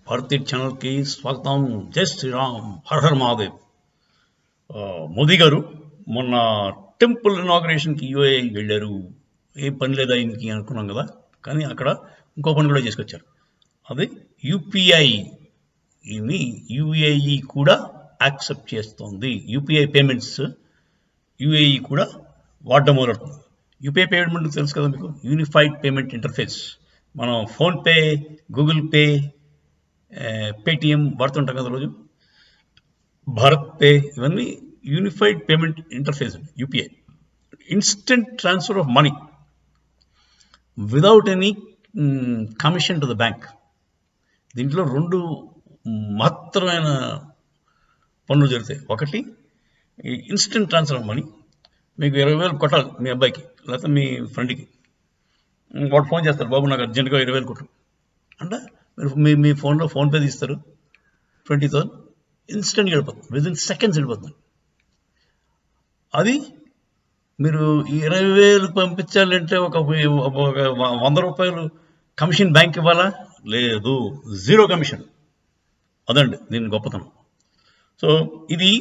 భారతీ ఛానల్కి స్వాగతం. జై శ్రీరామ్, హర హర్ మహాదేవ్. మోదీ గారు మొన్న టెంపుల్ ఇనాగ్రేషన్కి యూఏఈ వెళ్ళారు. ఏ పని లేదా ఇంకి అనుకున్నాం కదా, కానీ అక్కడ ఇంకో పని కూడా చేసుకొచ్చారు. అది యూపీఐని యూఏఈ కూడా యాక్సెప్ట్ చేస్తోంది. యూపీఐ పేమెంట్స్ యూఏఈ కూడా వాడడం మొదలవుతుంది. యూపీఐ పేమెంట్ తెలుసు కదా మీకు, యూనిఫైడ్ పేమెంట్ ఇంటర్ఫేస్. మనం ఫోన్పే, గూగుల్ పే, పేటిఎం వాడుతుంటాం కదా రోజు, భారత్ పే, ఇవన్నీ unified payment interface. UPI instant transfer of money without any commission to the bank. దీంట్లో రెండు మహత్తరమైన పనులు జరుగుతాయి. ఒకటి, ఇన్స్టెంట్ ట్రాన్స్ఫర్ ఆఫ్ మనీ. మీకు 20,000 కొట్టాలి మీ అబ్బాయికి లేకపోతే మీ ఫ్రెండ్కి, వాడు ఫోన్ చేస్తారు, బాబు నాకు అర్జెంటుగా 20,000 కొట్టు అంటే మీరు మీ ఫోన్లో ఫోన్పే తీస్తారు, 20,000 ఇన్స్టెంట్గా వెళ్ళిపోతుంది, విదిన్ సెకండ్స్ వెళ్ళిపోతుంది. అది మీరు 20,000 పంపించాలంటే ఒక 100 రూపాయలు కమిషన్ బ్యాంక్ ఇవ్వాలా? లేదు, జీరో కమిషన్. అదండి దీని గొప్పతనం. సో ఇది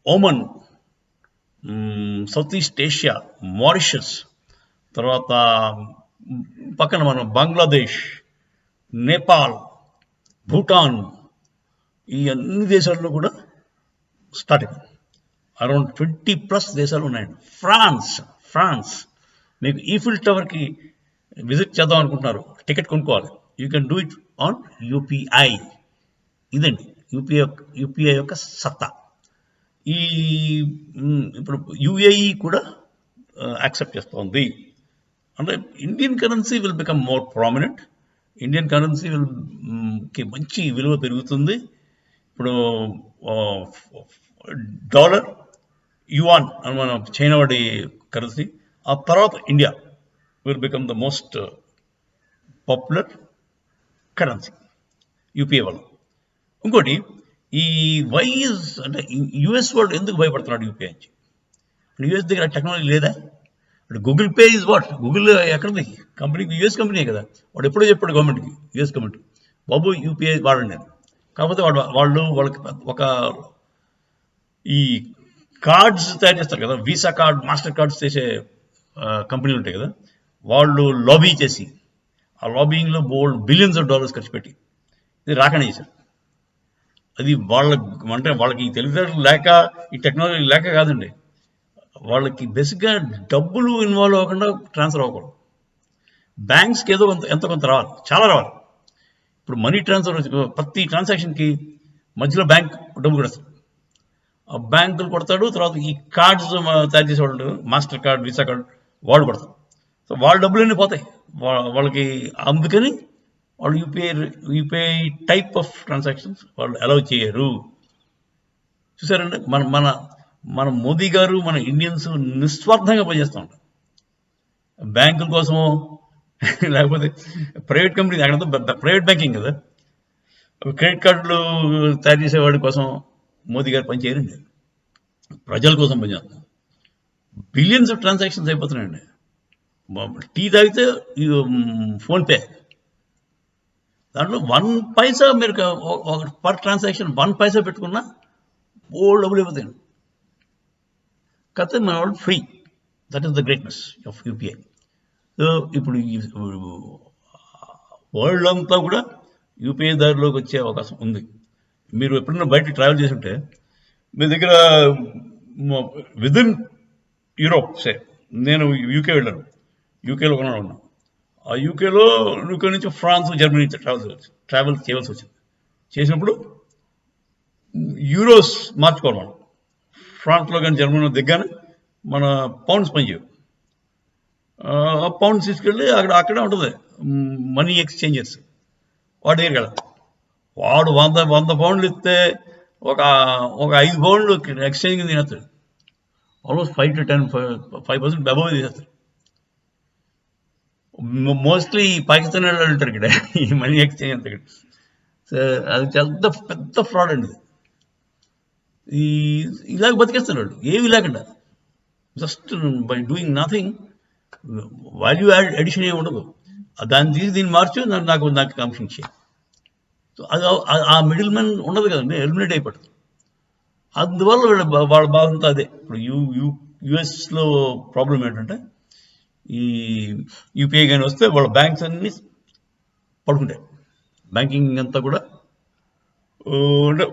ఓమన్, సౌత్ ఈస్ట్ ఏషియా, మారిషస్, తర్వాత పక్కన మనం బంగ్లాదేశ్, నేపాల్, భూటాన్, ఈ అన్ని దేశాల్లో కూడా స్టార్ట్ అయింది. అరౌండ్ 20+ దేశాలు ఉన్నాయండి. ఫ్రాన్స్ మీకు ఈఫిల్ టవర్కి విజిట్ చేద్దాం అనుకుంటున్నారు, టికెట్ కొనుక్కోవాలి. You can do it on UPI. ఇదండి యూపీఐ యొక్క సత్తా. ఈ ఇప్పుడు యూఏఈ కూడా యాక్సెప్ట్ చేస్తోంది. అంటే Indian currency will become more prominent. Indian currency కి మంచి విలువ పెరుగుతుంది. ఇప్పుడు డాలర్, యువాన్ అని మన చైనా వాడి కరెన్సీ. ఆ తర్వాత India will become the most popular currency UPI వల్ల. ఇంకోటి, ఈ వైజ్ అంటే యుఎస్ వాడు ఎందుకు భయపడుతున్నాడు యూపీఐ నుంచి? యుఎస్ దగ్గర టెక్నాలజీ లేదా? Google pay is what? Google ఎక్కడిది కంపెనీకి? యూఎస్ కంపెనీ కదా. వాడు ఎప్పుడో చెప్పాడు గవర్నమెంట్కి, యూఎస్ గవర్నమెంట్, బాబు యూపీఐ వాడండి నేను. కాకపోతే వాళ్ళకి ఒక ఈ కార్డ్స్ తయారు చేస్తారు కదా, వీసా కార్డ్, మాస్టర్ కార్డ్స్ చేసే కంపెనీలు ఉంటాయి కదా, వాళ్ళు లాబీ చేసి ఆ లాబీయింగ్లో బిలియన్స్ ఆఫ్ డాలర్స్ ఖర్చు పెట్టి ఇది రాకనే చేశారు. అది వాళ్ళకి తెలివితేటలు లేక, ఈ టెక్నాలజీ లేక కాదండి, వాళ్ళకి బేసిక్గా డబ్బులు ఇన్వాల్వ్ అవ్వకుండా ట్రాన్స్ఫర్ అవ్వకూడదు. బ్యాంక్స్కి ఏదో ఎంతో కొంత రావాలి, చాలా రావాలి. ఇప్పుడు మనీ ట్రాన్స్ఫర్ ప్రతి ట్రాన్సాక్షన్కి మధ్యలో బ్యాంక్ డబ్బు కొడతాడు, ఆ బ్యాంకులు కొడతాడు. తర్వాత ఈ కార్డ్స్ తయారు చేసేవాళ్ళు, మాస్టర్ కార్డ్, వీసా కార్డ్, వాళ్ళు కొడతారు. సో వాళ్ళ డబ్బులన్నీ పోతాయి వాళ్ళకి. అందుకని వాళ్ళు యూపీఐ టైప్ ఆఫ్ ట్రాన్సాక్షన్స్ వాళ్ళు అలౌ చేయరు. చూసారండి, మన మోదీ గారు, మన ఇండియన్స్ నిస్వార్థంగా పనిచేస్తూ ఉంటారు. బ్యాంకుల కోసమో లేకపోతే ప్రైవేట్ కంపెనీ, అక్కడ ప్రైవేట్ బ్యాంకింగ్ కదా, క్రెడిట్ కార్డులు తయారు చేసేవాడి కోసం మోదీ గారు పనిచేయరండి, ప్రజల కోసం పనిచేస్తాం. బిలియన్స్ ఆఫ్ ట్రాన్సాక్షన్స్ అయిపోతున్నాయండి. టీ తాగితే ఫోన్పే, దాంట్లో 1 పైసా మీరు పర్ ట్రాన్సాక్షన్ 1 పైసా పెట్టుకున్నా ఓల్డ్ డబ్బులు అయిపోతాయండి. కాకపోతే మన వాళ్ళు free. That is the greatness of UPI. So ఇప్పుడు వరల్డ్ అంతా కూడా యూపీఐ దారిలోకి వచ్చే అవకాశం ఉంది. మీరు ఎప్పుడైనా బయట ట్రావెల్ చేసి ఉంటే మీ దగ్గర విదిన్ యూరోప్, నేను యూకే వెళ్ళాను, యూకేలో ఉన్నాను. ఆ యూకే నుంచి ఫ్రాన్స్, జర్మనీ ట్రావెల్ చేయవలసి వచ్చింది. చేసినప్పుడు యూరోస్ మార్చుకోవాలి మనం. ఫ్రాన్స్లో కానీ జర్మనీలో దిగ్గానే మన పౌండ్స్ పనిచేయవు. ఆ పౌండ్స్ తీసుకెళ్ళి అక్కడే ఉంటుంది మనీ ఎక్స్చేంజర్స్, వాడి దగ్గరికి వెళ్ళాలి. వాడు 100 పౌండ్లు ఇస్తే ఒక 5 పౌండ్లు ఎక్స్చేంజ్ కింద తినేస్తాడు. ఆల్మోస్ట్ 5 to 10% అబవ్ తీసేస్తాడు. మోస్ట్లీ పాకిస్తాన్ వాళ్ళు ఉంటారు ఇక్కడ ఈ మనీ ఎక్స్చేంజ్ అంతా ఇక్కడ. సో అది చాలా పెద్ద ఫ్రాడ్ అండి. ఇలాగ బతికేస్తారు వాళ్ళు ఏమి లేకుండా, just by doing nothing. Value addition ఏమి ఉండదు. దాన్ని తీసి దీన్ని మార్చు, నాకు కమిషన్ ఇచ్చే. సో అది ఆ మిడిల్ మ్యాన్ ఉండదు కదండి, ఎలిమినేట్ అయిపోతుంది. అందువల్ల వాళ్ళ బాధ అంతా అదే. ఇప్పుడు యుఎస్లో ప్రాబ్లం ఏంటంటే ఈ యూపీఐ కానీ వస్తే వాళ్ళ బ్యాంక్స్ అన్ని పడుకుంటాయి. బ్యాంకింగ్ అంతా కూడా అంటే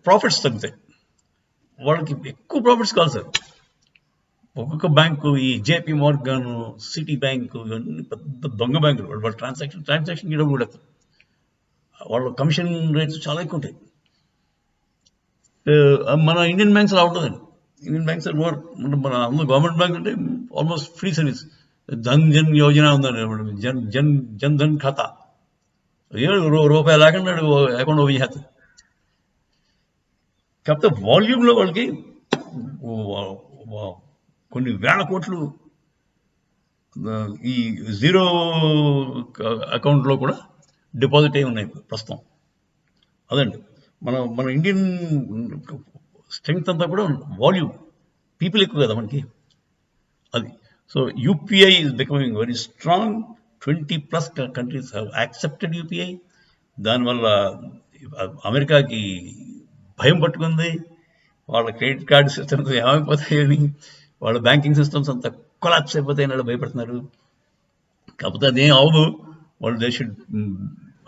ప్రాఫిట్స్ తగ్గుతాయి. వాళ్ళకి ఎక్కువ ప్రాఫిట్స్ కావాలి సార్. ఒక్కొక్క బ్యాంకు, ఈ జేపీ మార్గాన్, సిటీ బ్యాంకు, ఇవన్నీ పెద్ద దొంగ బ్యాంకులు. వాళ్ళ ట్రాన్సాక్షన్ డబ్బు కూడా వాళ్ళ కమిషన్ రేట్స్ చాలా ఎక్కువ ఉంటాయి. మన ఇండియన్ బ్యాంక్స్ అలా ఉంటుందండి. ఇండియన్ బ్యాంక్స్ మోర్, మన గవర్నమెంట్ బ్యాంక్ అంటే almost free service. Jan Yojana ఉందండి, జన్ ధన్ ఖాతా, రూపాయి లేకుండా అకౌంట్ ఓపెన్ చేస్తుంది. కాకపోతే వాల్యూమ్లో వాళ్ళకి కొన్ని వేల కోట్లు ఈ జీరో అకౌంట్లో కూడా డిపాజిట్ అయి ఉన్నాయి ప్రస్తుతం. అదండి మన ఇండియన్ స్ట్రెంగ్త్ అంతా కూడా వాల్యూమ్, పీపుల్ ఎక్కువ కదా మనకి, అది. So UPI is becoming very strong. 20+ countries have accepted UPI. దానివల్ల అమెరికాకి భయం పట్టుకుంది. వాళ్ళ క్రెడిట్ కార్డు సిస్టమ్స్ ఏమైపోతాయని, వాళ్ళ బ్యాంకింగ్ సిస్టమ్స్ అంతా కొలాప్స్ అయిపోతాయని వాళ్ళు భయపడుతున్నారు. కాకపోతే అదేం అవ్వదు. వాళ్ళు షుడ్,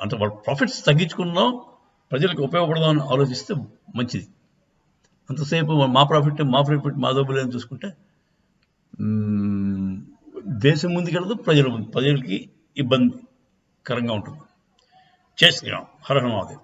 అంటే వాళ్ళ ప్రాఫిట్స్ తగ్గించుకున్నాం, ప్రజలకు ఉపయోగపడదామని ఆలోచిస్తే మంచిది. అంతసేపు మా ప్రాఫిట్ మా డబ్బులు అని చూసుకుంటే దేశం ముందుకెళ్ళదు, ప్రజలకి ఇబ్బందికరంగా ఉంటుంది. జై శ్రీరామ్. హర హర మహాదేవ్.